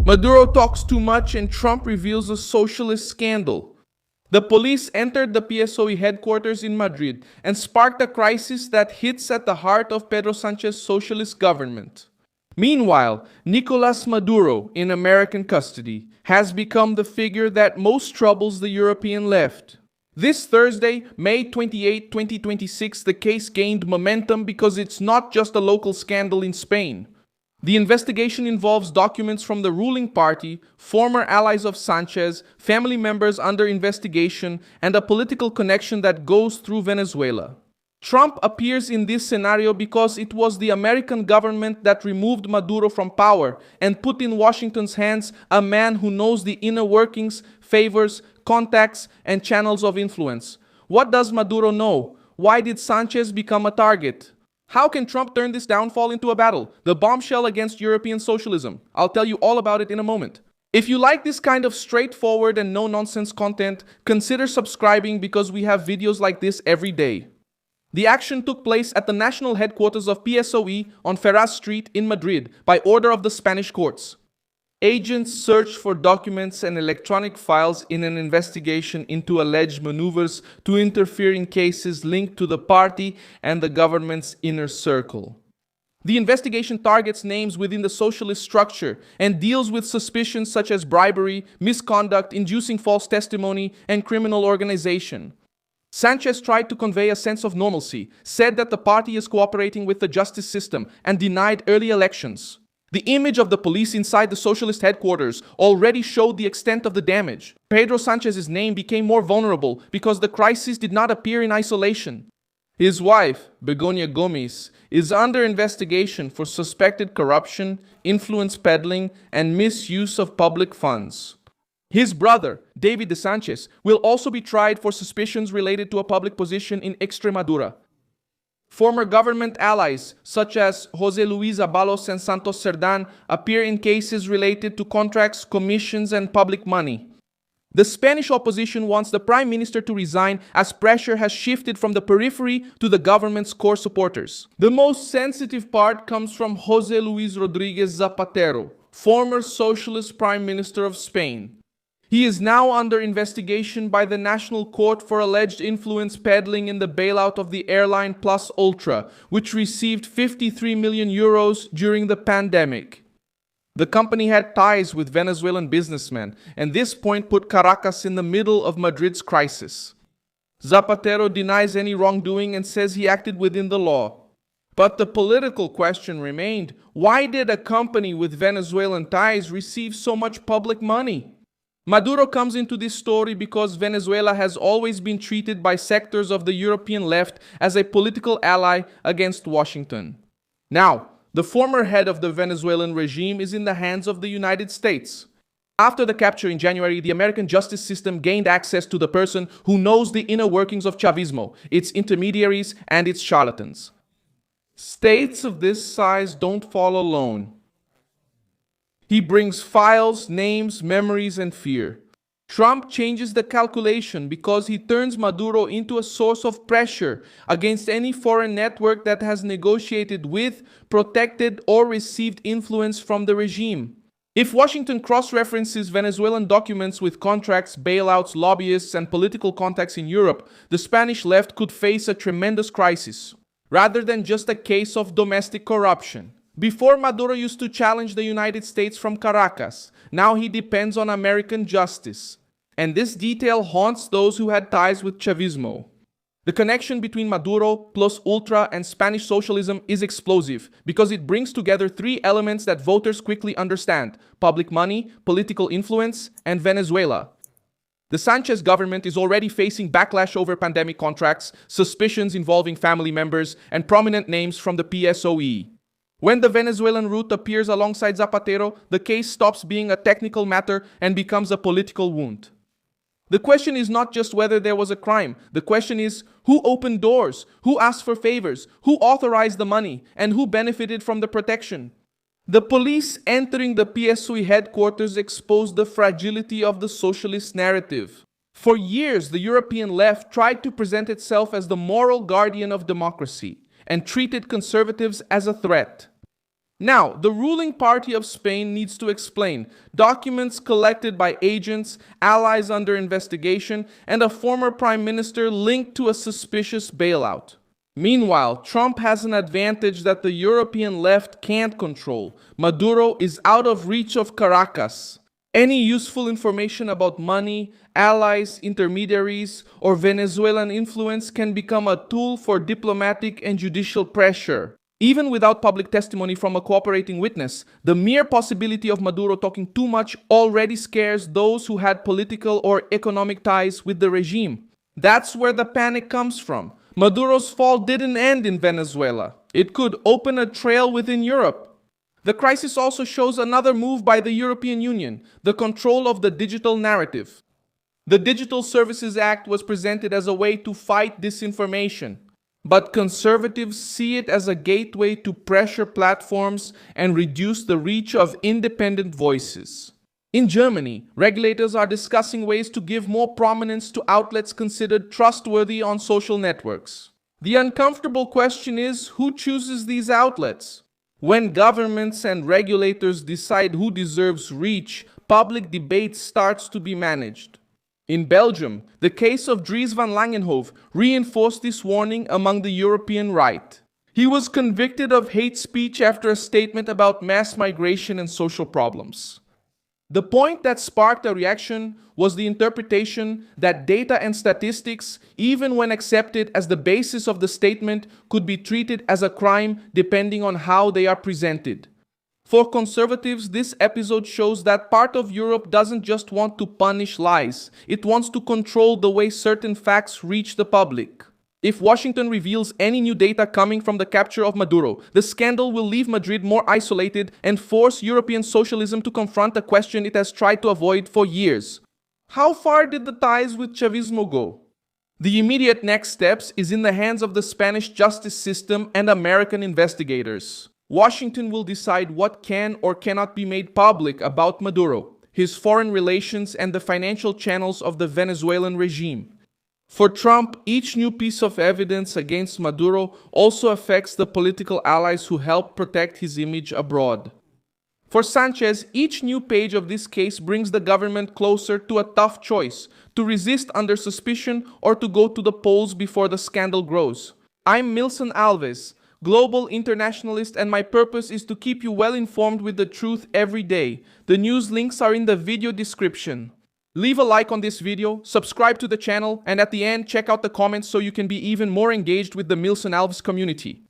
Maduro talks too much and Trump reveals a socialist scandal. The police entered the PSOE headquarters in Madrid and sparked a crisis that hits at the heart of Pedro Sanchez's socialist government. Meanwhile, Nicolas Maduro, in American custody, has become the figure that most troubles the European left. This Thursday, May 28, 2026, the case gained momentum because it's not just a local scandal in Spain. The investigation involves documents from the ruling party, former allies of Sánchez, family members under investigation, and a political connection that goes through Venezuela. Trump appears in this scenario because it was the American government that removed Maduro from power and put in Washington's hands a man who knows the inner workings, favors, contacts, and channels of influence. What does Maduro know? Why did Sánchez become a target? How can Trump turn this downfall into a battle? The bombshell against European socialism. I'll tell you all about it in a moment. If you like this kind of straightforward and no-nonsense content, consider subscribing because we have videos like this every day. The action took place at the national headquarters of PSOE on Ferraz Street in Madrid by order of the Spanish courts. Agents searched for documents and electronic files in an investigation into alleged maneuvers to interfere in cases linked to the party and the government's inner circle. The investigation targets names within the socialist structure and deals with suspicions such as bribery, misconduct, inducing false testimony, and criminal organization. Sánchez tried to convey a sense of normalcy, said that the party is cooperating with the justice system, and denied early elections. The image of the police inside the socialist headquarters already showed the extent of the damage. Pedro Sánchez's name became more vulnerable because the crisis did not appear in isolation. His wife, Begoña Gómez, is under investigation for suspected corruption, influence peddling, and misuse of public funds. His brother, David de Sánchez, will also be tried for suspicions related to a public position in Extremadura. Former government allies, such as José Luis Abalos and Santos Cerdán, appear in cases related to contracts, commissions, and public money. The Spanish opposition wants the prime minister to resign as pressure has shifted from the periphery to the government's core supporters. The most sensitive part comes from José Luis Rodríguez Zapatero, former socialist prime minister of Spain. He is now under investigation by the National Court for alleged influence peddling in the bailout of the airline Plus Ultra, which received 53 million euros during the pandemic. The company had ties with Venezuelan businessmen, and this point put Caracas in the middle of Madrid's crisis. Zapatero denies any wrongdoing and says he acted within the law. But the political question remained, why did a company with Venezuelan ties receive so much public money? Maduro comes into this story because Venezuela has always been treated by sectors of the European left as a political ally against Washington. Now, the former head of the Venezuelan regime is in the hands of the United States. After the capture in January, the American justice system gained access to the person who knows the inner workings of Chavismo, its intermediaries, and its charlatans. States of this size don't fall alone. He brings files, names, memories, and fear. Trump changes the calculation because he turns Maduro into a source of pressure against any foreign network that has negotiated with, protected, or received influence from the regime. If Washington cross-references Venezuelan documents with contracts, bailouts, lobbyists, and political contacts in Europe, the Spanish left could face a tremendous crisis, rather than just a case of domestic corruption. Before, Maduro used to challenge the United States from Caracas. Now he depends on American justice. And this detail haunts those who had ties with Chavismo. The connection between Maduro, Plus Ultra, and Spanish socialism is explosive because it brings together three elements that voters quickly understand: public money, political influence, and Venezuela. The Sánchez government is already facing backlash over pandemic contracts, suspicions involving family members, and prominent names from the PSOE. When the Venezuelan route appears alongside Zapatero, the case stops being a technical matter and becomes a political wound. The question is not just whether there was a crime. The question is who opened doors, who asked for favors, who authorized the money, and who benefited from the protection. The police entering the PSOE headquarters exposed the fragility of the socialist narrative. For years, the European left tried to present itself as the moral guardian of democracy and treated conservatives as a threat. Now, the ruling party of Spain needs to explain documents collected by agents, allies under investigation, and a former prime minister linked to a suspicious bailout. Meanwhile, Trump has an advantage that the European left can't control. Maduro is out of reach of Caracas. Any useful information about money, allies, intermediaries, or Venezuelan influence can become a tool for diplomatic and judicial pressure. Even without public testimony from a cooperating witness, the mere possibility of Maduro talking too much already scares those who had political or economic ties with the regime. That's where the panic comes from. Maduro's fall didn't end in Venezuela. It could open a trail within Europe. The crisis also shows another move by the European Union, the control of the digital narrative. The Digital Services Act was presented as a way to fight disinformation. But conservatives see it as a gateway to pressure platforms and reduce the reach of independent voices. In Germany, regulators are discussing ways to give more prominence to outlets considered trustworthy on social networks. The uncomfortable question is, who chooses these outlets? When governments and regulators decide who deserves reach, public debate starts to be managed. In Belgium, the case of Dries van Langenhove reinforced this warning among the European right. He was convicted of hate speech after a statement about mass migration and social problems. The point that sparked a reaction was the interpretation that data and statistics, even when accepted as the basis of the statement, could be treated as a crime depending on how they are presented. For conservatives, this episode shows that part of Europe doesn't just want to punish lies, it wants to control the way certain facts reach the public. If Washington reveals any new data coming from the capture of Maduro, the scandal will leave Madrid more isolated and force European socialism to confront a question it has tried to avoid for years. How far did the ties with Chavismo go? The immediate next steps is in the hands of the Spanish justice system and American investigators. Washington will decide what can or cannot be made public about Maduro, his foreign relations, and the financial channels of the Venezuelan regime. For Trump, each new piece of evidence against Maduro also affects the political allies who help protect his image abroad. For Sánchez, each new page of this case brings the government closer to a tough choice: to resist under suspicion or to go to the polls before the scandal grows. I'm Milson Alves, global internationalist, and my purpose is to keep you well informed with the truth every day. The news links are in the video description. Leave a like on this video, subscribe to the channel, and at the end check out the comments so you can be even more engaged with the Milson Alves community.